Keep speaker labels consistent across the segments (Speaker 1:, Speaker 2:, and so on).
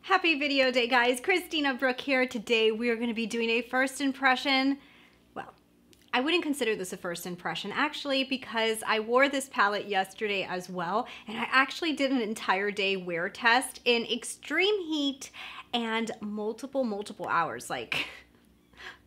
Speaker 1: Happy video day, guys. Christina, Brooke here. Today we are going to be doing a first impression. Well, I wouldn't consider this a first impression actually, because I wore this palette yesterday as well, and I actually did an entire day wear test in extreme heat and multiple hours, like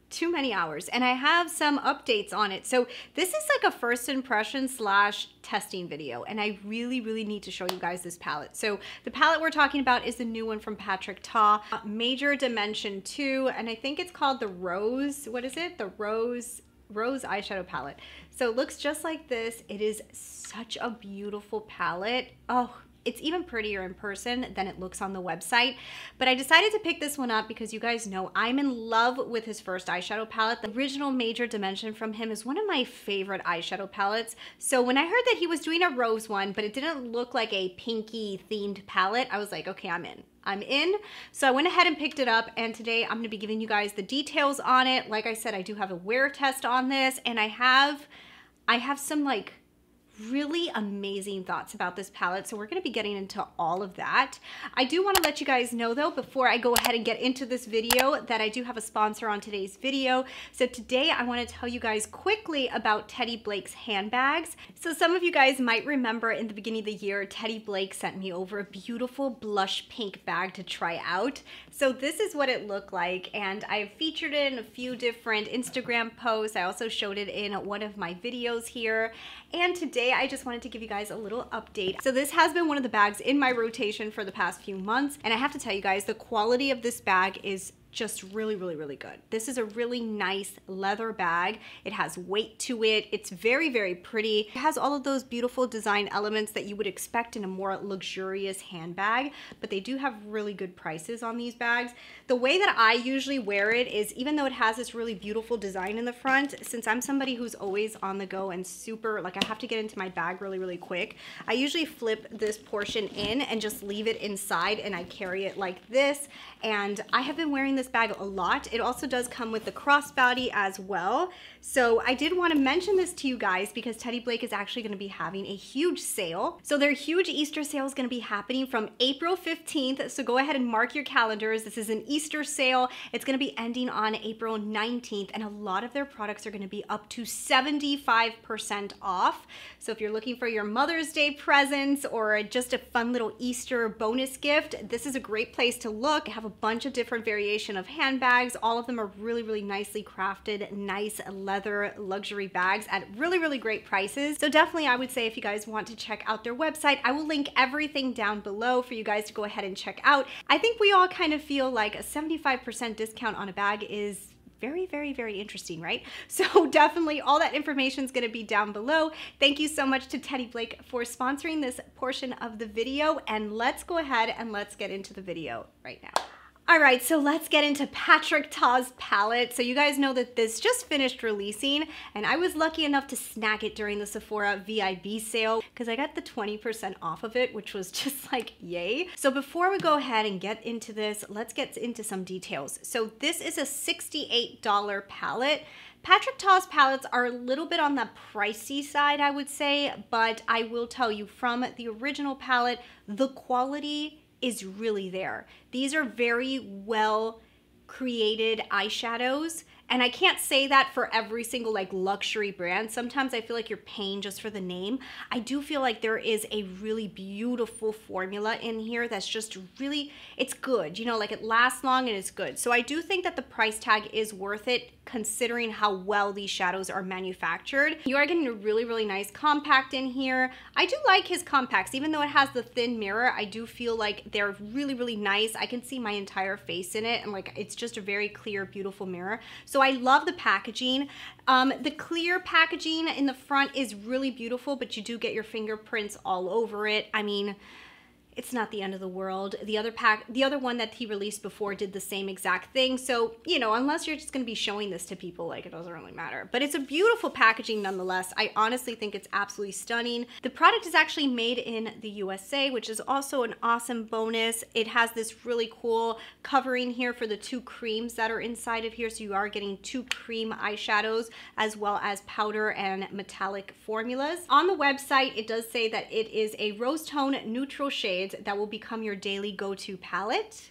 Speaker 1: too many hours, and I have some updates on it. So this is like a first impression slash testing video, and I really need to show you guys this palette. So the palette we're talking about is the new one from Patrick Ta, Major Dimension 2, and I think it's called the Rose, what is it? The Rose eyeshadow palette. So it looks just like this. It is such a beautiful palette. Oh, it's even prettier in person than it looks on the website. But I decided to pick this one up because you guys know I'm in love with his first eyeshadow palette. The original Major Dimension from him is one of my favorite eyeshadow palettes. So when I heard that he was doing a rose one, but it didn't look like a pinky themed palette, I was like, okay, I'm in. So I went ahead and picked it up, and today I'm gonna be giving you guys the details on it. Like I said, I do have a wear test on this, and I have some like really amazing thoughts about this palette, so we're going to be getting into all of that. I do want to let you guys know though, before I go ahead and get into this video, that I do have a sponsor on today's video. So today I want to tell you guys quickly about Teddy Blake's handbags. So some of you guys might remember in the beginning of the year, Teddy Blake sent me over a beautiful blush pink bag to try out. So this is what it looked like, and I've featured it in a few different Instagram posts. I also showed it in one of my videos here, and today I just wanted to give you guys a little update. So this has been one of the bags in my rotation for the past few months, and I have to tell you guys, the quality of this bag is just really good. This is a really nice leather bag. It has weight to it. It's very pretty. It has all of those beautiful design elements that you would expect in a more luxurious handbag, but they do have really good prices on these bags. The way that I usually wear it is, even though it has this really beautiful design in the front, since I'm somebody who's always on the go and super, like I have to get into my bag really quick, I usually flip this portion in and just leave it inside, and I carry it like this. And I have been wearing this bag a lot. It also does come with the crossbody as well. So I did want to mention this to you guys because Teddy Blake is actually going to be having a huge sale. So their huge Easter sale is going to be happening from April 15th. So go ahead and mark your calendars. This is an Easter sale. It's going to be ending on April 19th, and a lot of their products are going to be up to 75% off. So if you're looking for your Mother's Day presents or just a fun little Easter bonus gift, this is a great place to look. I have a bunch of different variation of handbags. All of them are really nicely crafted, nice leather luxury bags at really great prices. So definitely I would say, if you guys want to check out their website, I will link everything down below for you guys to go ahead and check out. I think we all kind of feel like a 75% discount on a bag is very interesting, right? So definitely all that information is going to be down below. Thank you so much to Teddy Blake for sponsoring this portion of the video, and let's go ahead and let's get into the video right now. All right, so let's get into Patrick Ta's palette. So you guys know that this just finished releasing, and I was lucky enough to snag it during the Sephora VIB sale because I got the 20% off of it, which was just like, yay. So before we go ahead and get into this, let's get into some details. So this is a $68 palette. Patrick Ta's palettes are a little bit on the pricey side, I would say, but I will tell you, from the original palette, the quality is really there. These are very well created eyeshadows, and I can't say that for every single like luxury brand. Sometimes I feel like you're paying just for the name. I do feel like there is a really beautiful formula in here that's just really, it's good, you know, like it lasts long and it's good. So I do think that the price tag is worth it, considering how well these shadows are manufactured. You are getting a really nice compact in here. I do like his compacts, even though it has the thin mirror. I do feel like they're really nice. I can see my entire face in it, and like it's just a very clear, beautiful mirror. So I love the packaging. The clear packaging in the front is really beautiful, but you do get your fingerprints all over it. I mean, it's not the end of the world. The other one that he released before did the same exact thing. So, you know, unless you're just gonna be showing this to people, like, it doesn't really matter. But it's a beautiful packaging nonetheless. I honestly think it's absolutely stunning. The product is actually made in the USA, which is also an awesome bonus. It has this really cool covering here for the two creams that are inside of here. So you are getting two cream eyeshadows as well as powder and metallic formulas. On the website, it does say that it is a rose tone neutral shade that will become your daily go-to palette.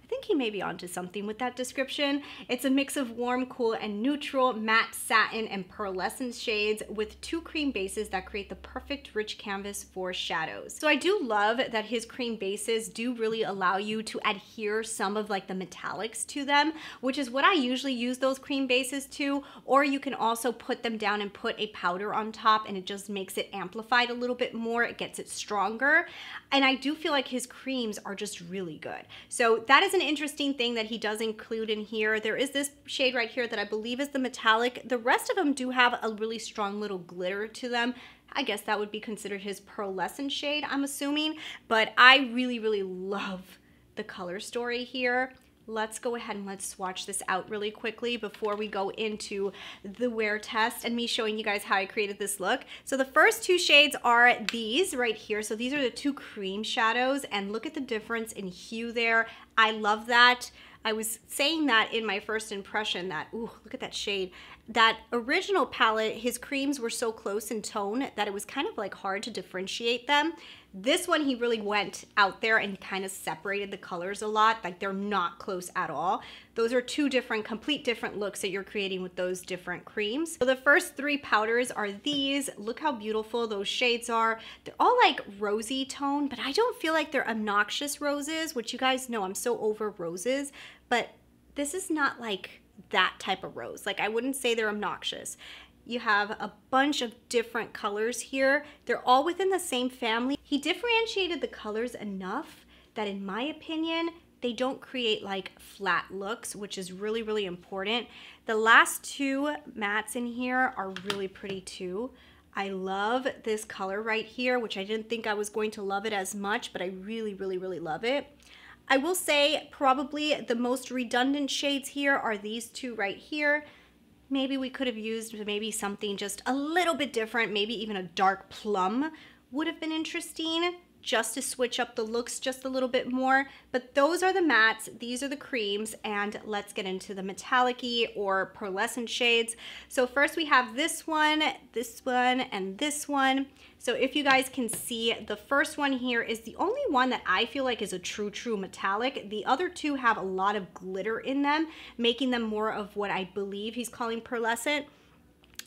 Speaker 1: think he may be onto something with that description. It's a mix of warm, cool, and neutral matte satin and pearlescent shades with 2 cream bases that create the perfect rich canvas for shadows. So I do love that his cream bases do really allow you to adhere some of like the metallics to them, which is what I usually use those cream bases to, or you can also put them down and put a powder on top and it just makes it amplified a little bit more. It gets it stronger. And I do feel like his creams are just really good. So that is an interesting thing that he does include in here. There is this shade right here that I believe is the metallic. The rest of them do have a really strong little glitter to them. I guess that would be considered his pearlescent shade, I'm assuming. But I really, really love the color story here. Let's go ahead and let's swatch this out really quickly before we go into the wear test and me showing you guys how I created this look. So the first 2 shades are these right here. So these are the 2 cream shadows, and look at the difference in hue there. I love that. I was saying that in my first impression that, ooh, look at that shade. That original palette, his creams were so close in tone that it was kind of like hard to differentiate them. This one, he really went out there and kind of separated the colors a lot. Like they're not close at all. Those are 2 different, complete different looks that you're creating with those different creams. So the first 3 powders are these. Look how beautiful those shades are. They're all like rosy tone, but I don't feel like they're obnoxious roses, which you guys know I'm so over roses, but this is not like that type of rose. Like I wouldn't say they're obnoxious. You have a bunch of different colors here. They're all within the same family. He differentiated the colors enough that in my opinion, they don't create like flat looks, which is really, really important. The last 2 mattes in here are really pretty too. I love this color right here, which I didn't think I was going to love it as much, but I really, really, really love it. I will say probably the most redundant shades here are these 2 right here. Maybe we could have used maybe something just a little bit different, maybe even a dark plum would have been interesting just to switch up the looks just a little bit more. But those are the mattes, these are the creams, and let's get into the metallic-y or pearlescent shades. So first we have this one, and this one. So if you guys can see, the first one here is the only one that I feel like is a true metallic. The other 2 have a lot of glitter in them, making them more of what I believe he's calling pearlescent.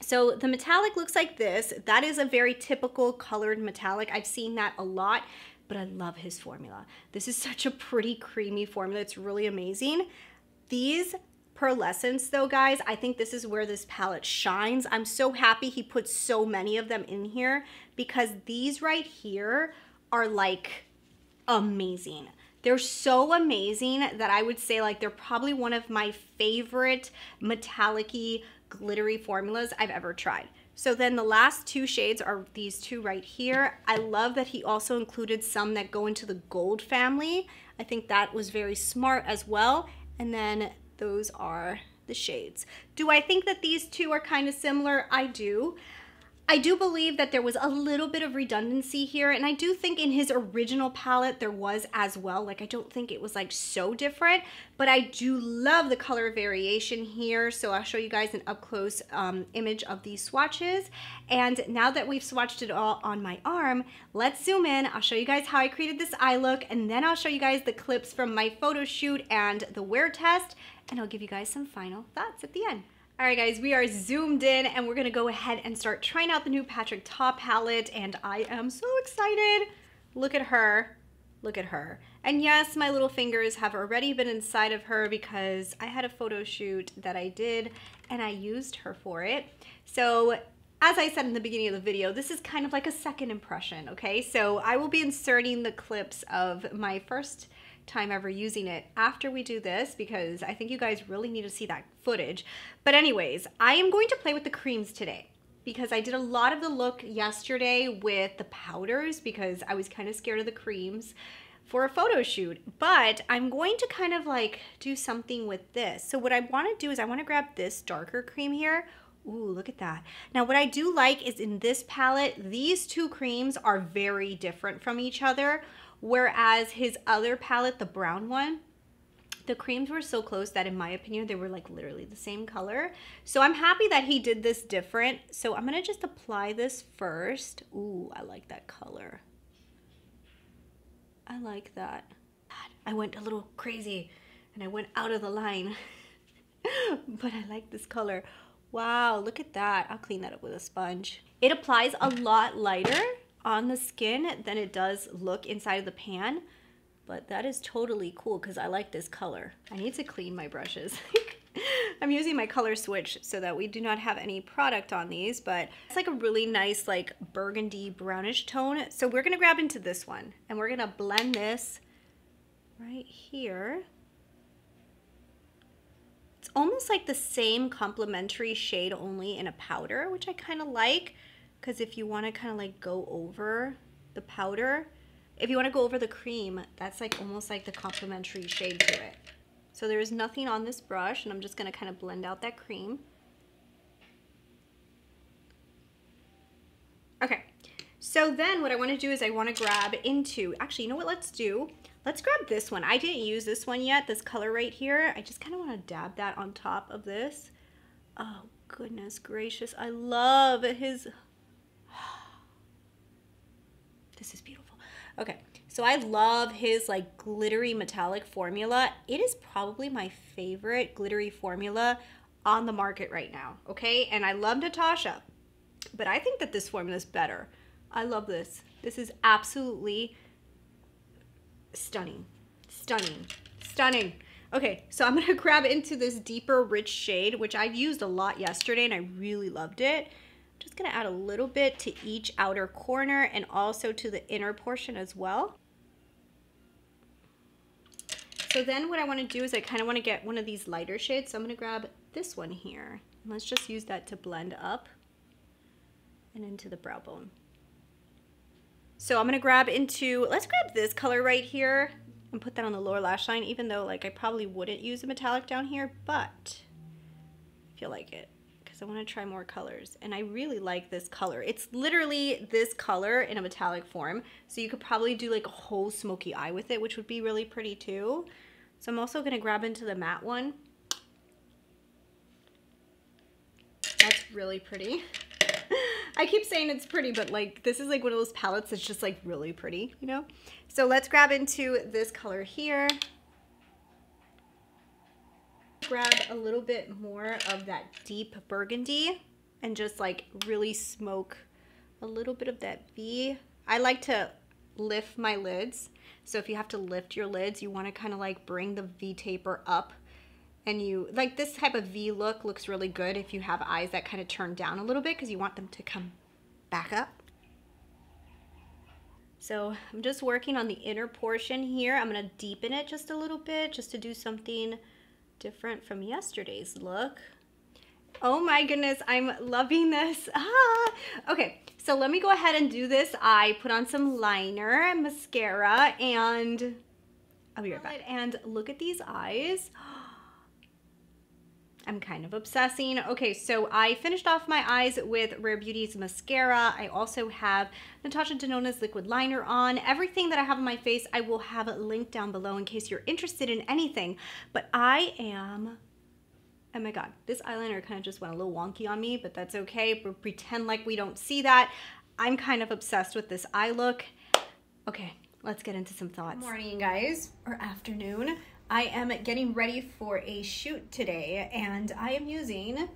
Speaker 1: So the metallic looks like this. That is a very typical colored metallic. I've seen that a lot, but I love his formula. This is such a pretty creamy formula. It's really amazing. These pearlescents though, guys, I think this is where this palette shines. I'm so happy he put so many of them in here because these right here are like amazing. They're so amazing that I would say like they're probably one of my favorite metallic-y glittery formulas I've ever tried. So then the last 2 shades are these 2 right here. I love that he also included some that go into the gold family. I think that was very smart as well. And then those are the shades. Do I think that these 2 are kind of similar? I do. I do believe that there was a little bit of redundancy here, and I do think in his original palette there was as well. Like I don't think it was like so different, but I do love the color variation here. So I'll show you guys an up close image of these swatches. And now that we've swatched it all on my arm, let's zoom in. I'll show you guys how I created this eye look, and then I'll show you guys the clips from my photo shoot and the wear test, and I'll give you guys some final thoughts at the end. All right, guys, we are zoomed in and we're gonna go ahead and start trying out the new Patrick Ta palette, and I am so excited. Look at her, look at her. And yes, my little fingers have already been inside of her because I had a photo shoot that I did and I used her for it. So as I said in the beginning of the video, this is kind of like a second impression, okay? So I will be inserting the clips of my first time ever using it after we do this because I think you guys really need to see that footage. But anyways, I am going to play with the creams today because I did a lot of the look yesterday with the powders because I was kind of scared of the creams for a photo shoot, but I'm going to kind of like do something with this. So what I want to do is I want to grab this darker cream here. Ooh, look at that. Now what I do like is in this palette, these 2 creams are very different from each other. Whereas his other palette, the brown one, the creams were so close that in my opinion, they were like literally the same color. So I'm happy that he did this different. So I'm gonna just apply this first. Ooh, I like that color. I like that. I went a little crazy. and I went out of the line. But I like this color. Wow, look at that. I'll clean that up with a sponge. It applies a lot lighter on the skin than it does look inside of the pan, but that is totally cool because I like this color. I need to clean my brushes. I'm using my color switch so that we do not have any product on these, but it's like a really nice like burgundy brownish tone. So we're gonna grab into this one and we're gonna blend this right here. It's almost like the same complementary shade, only in a powder, which I kind of like, because if you want to kind of like go over the powder, if you want to go over the cream, that's like almost like the complementary shade to it. So there is nothing on this brush, and I'm just going to kind of blend out that cream. Okay, so then what I want to do is I want to grab into, actually, you know what, let's grab this one. I didn't use this one yet, this color right here. I just kind of want to dab that on top of this. Oh, goodness gracious. I love his... This is beautiful. Okay, so I love his like glittery metallic formula. It is probably my favorite glittery formula on the market right now, okay? And I love Natasha, but I think that this formula is better. I love this. This is absolutely stunning, stunning, stunning. Okay, so I'm gonna grab into this deeper, rich shade, which I've used a lot yesterday and I really loved it. Just gonna add a little bit to each outer corner and also to the inner portion as well. So then what I wanna do is I kinda wanna get one of these lighter shades. So I'm gonna grab this one here. And let's just use that to blend up and into the brow bone. So I'm gonna grab into, let's grab this color right here and put that on the lower lash line, even though like I probably wouldn't use a metallic down here, but I feel like it because I wanna try more colors. And I really like this color. It's literally this color in a metallic form. So you could probably do like a whole smoky eye with it, which would be really pretty too. So I'm also gonna grab into the matte one. That's really pretty. I keep saying it's pretty, but like this is like one of those palettes that's just like really pretty, you know? So let's grab into this color here. Grab a little bit more of that deep burgundy and just like really smoke a little bit of that V. I like to lift my lids. So if you have to lift your lids, you want to kind of like bring the V taper up. And you, like this type of V look looks really good if you have eyes that kind of turn down a little bit because you want them to come back up. So I'm just working on the inner portion here. I'm gonna deepen it just a little bit just to do something different from yesterday's look. Oh my goodness, I'm loving this. Ah! Okay, so let me go ahead and do this. I put on some liner, mascara, and I'll be right back. And look at these eyes. I'm kind of obsessing. Okay, so I finished off my eyes with Rare Beauty's mascara. I also have Natasha Denona's liquid liner on. Everything that I have on my face, I will have it linked down below in case you're interested in anything. But I am, oh my God, this eyeliner kind of just went a little wonky on me, but that's okay. We'll pretend like we don't see that. I'm kind of obsessed with this eye look. Okay, let's get into some thoughts. Good morning, guys, or afternoon. I am getting ready for a shoot today and I am using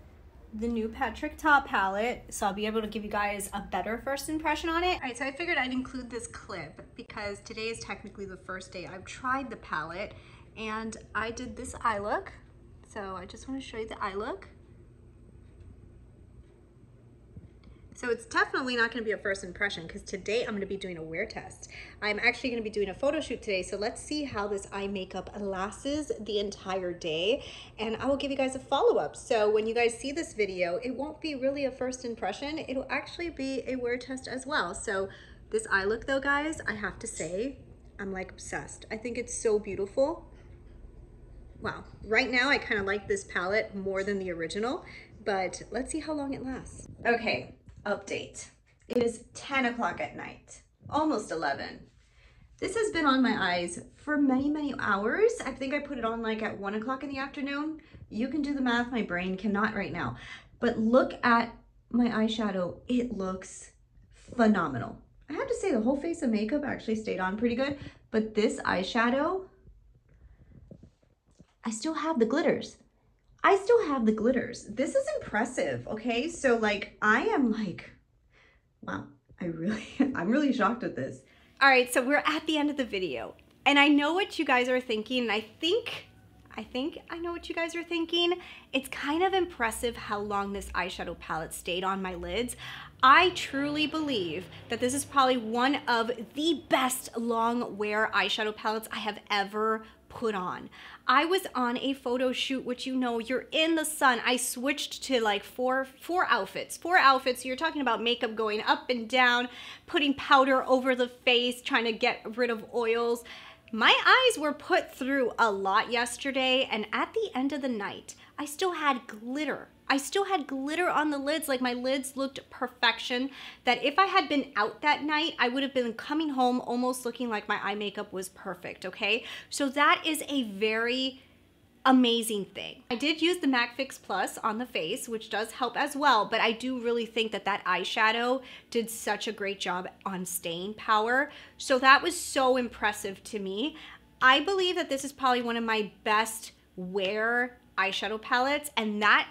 Speaker 1: the new Patrick Top palette, so I'll be able to give you guys a better first impression on it. All right, so I figured I'd include this clip because today is technically the first day I've tried the palette and I did this eye look. So I just want to show you the eye look. So it's definitely not going to be a first impression because today I'm going to be doing a wear test. I'm actually going to be doing a photo shoot today, so let's see how this eye makeup lasts the entire day, and I will give you guys a follow-up. So when you guys see this video, it won't be really a first impression, it'll actually be a wear test as well. So this eye look though, guys, I have to say, I'm like obsessed. I think it's so beautiful. Wow, right now I kind of like this palette more than the original, but let's see how long it lasts. Okay. Update. It is 10 o'clock at night, almost 11. This has been on my eyes for many, many hours. I think I put it on like at 1 o'clock in the afternoon. You can do the math, my brain cannot right now. But look at my eyeshadow, it looks phenomenal. I have to say the whole face of makeup actually stayed on pretty good, but this eyeshadow,
Speaker 2: I still have the glitters. I still have the glitters. This is impressive, okay? So like, I am like, wow, I'm really shocked at this.
Speaker 1: All right, so we're at the end of the video, and I know what you guys are thinking, and I think I know what you guys are thinking. It's kind of impressive how long this eyeshadow palette stayed on my lids. I truly believe that this is probably one of the best long wear eyeshadow palettes I have ever put on. I was on a photo shoot, which you know, you're in the sun. I switched to like four outfits. You're talking about makeup going up and down, putting powder over the face, trying to get rid of oils. My eyes were put through a lot yesterday, and at the end of the night, I still had glitter. I still had glitter on the lids, like my lids looked perfection, that if I had been out that night, I would have been coming home almost looking like my eye makeup was perfect, okay? So that is a very amazing thing. I did use the MAC Fix Plus on the face, which does help as well, but I do really think that that eyeshadow did such a great job on staying power. So that was so impressive to me. I believe that this is probably one of my best wear eyeshadow palettes, and that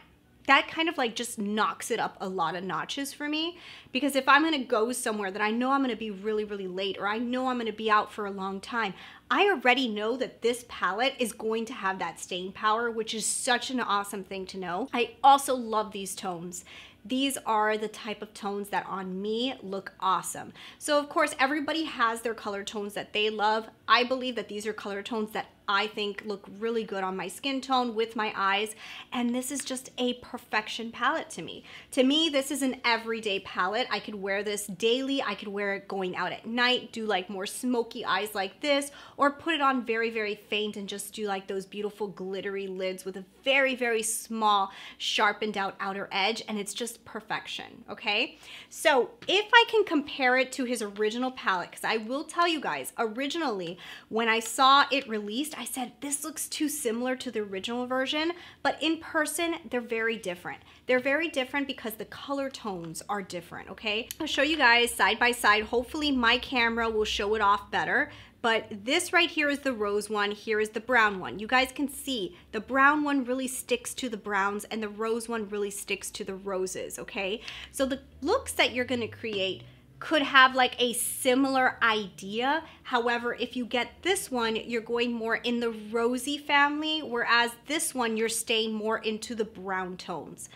Speaker 1: kind of like just knocks it up a lot of notches for me, because if I'm gonna go somewhere that I know I'm gonna be really late, or I know I'm gonna be out for a long time, I already know that this palette is going to have that staying power, which is such an awesome thing to know. I also love these tones. These are the type of tones that on me look awesome. So of course, everybody has their color tones that they love. I believe that these are color tones that I think look really good on my skin tone with my eyes, and this is just a perfection palette to me. To me, this is an everyday palette. I could wear this daily. I could wear it going out at night, do like more smoky eyes like this, or put it on very faint and just do like those beautiful glittery lids with a very small sharpened out outer edge, and it's just perfection, okay? So if I can compare it to his original palette, because I will tell you guys, originally when I saw it released, I said, this looks too similar to the original version, but in person, they're very different. They're very different because the color tones are different, okay? I'll show you guys side by side. Hopefully my camera will show it off better, but this right here is the rose one, here is the brown one. You guys can see the brown one really sticks to the browns and the rose one really sticks to the roses, okay? So the looks that you're gonna create could have like a similar idea. However, if you get this one, you're going more in the rosy family, whereas this one, you're staying more into the brown tones.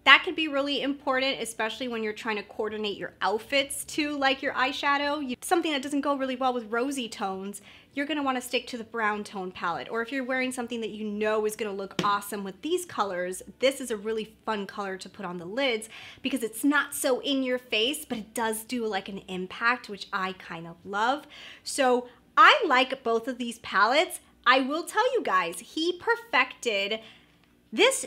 Speaker 1: That could be really important, especially when you're trying to coordinate your outfits to like your eyeshadow. Something that doesn't go really well with rosy tones, you're gonna wanna stick to the brown tone palette. Or if you're wearing something that you know is gonna look awesome with these colors, this is a really fun color to put on the lids because it's not so in your face, but it does do like an impact, which I kind of love. So I like both of these palettes. I will tell you guys, he perfected this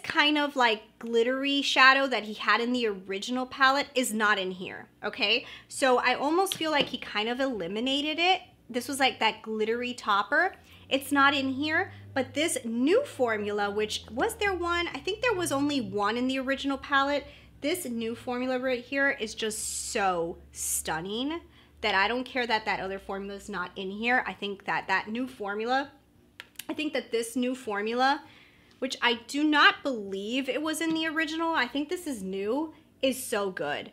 Speaker 1: kind of like glittery shadow that he had in the original palette is not in here, okay? So I almost feel like he kind of eliminated it. This was like that glittery topper. It's not in here, but this new formula, which was there one? I think there was only one in the original palette. This new formula right here is just so stunning that I don't care that that other formula is not in here. I think that this new formula, which I do not believe it was in the original, I think this is new, is so good.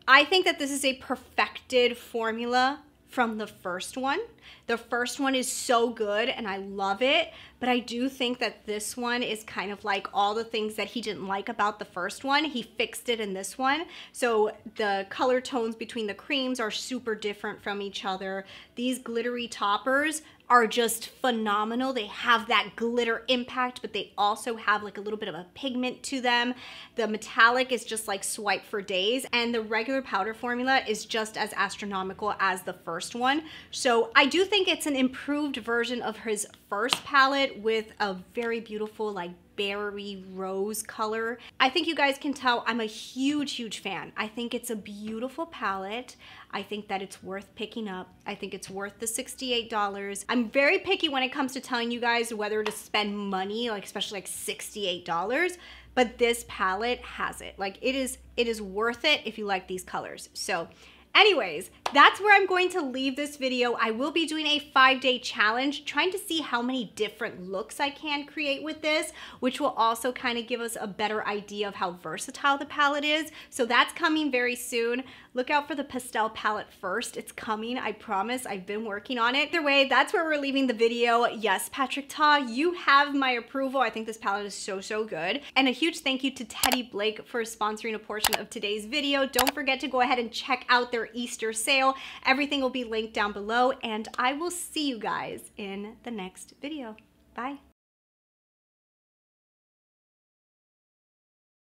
Speaker 1: I think that this is a perfected formula from the first one. The first one is so good and I love it, but I do think that this one is kind of like all the things that he didn't like about the first one, he fixed it in this one. So the color tones between the creams are super different from each other. These glittery toppers are just phenomenal. They have that glitter impact, but they also have like a little bit of a pigment to them. The metallic is just like swipe for days, and the regular powder formula is just as astronomical as the first one. So I do think it's an improved version of his first palette with a very beautiful like berry rose color. I think you guys can tell I'm a huge fan. I think it's a beautiful palette. I think that it's worth picking up. I think it's worth the $68. I'm very picky when it comes to telling you guys whether to spend money, like especially like $68, but this palette has it. Like it is worth it if you like these colors. So Anyways, that's where I'm going to leave this video. I will be doing a 5-day challenge, trying to see how many different looks I can create with this, which will also kind of give us a better idea of how versatile the palette is. So that's coming very soon. Look out for the pastel palette first. It's coming, I promise. I've been working on it. Either way, that's where we're leaving the video. Yes, Patrick Ta, you have my approval. I think this palette is so, so good. And a huge thank you to Teddy Blake for sponsoring a portion of today's video. Don't forget to go ahead and check out their Easter sale. Everything will be linked down below, and I will see you guys in the next video. Bye.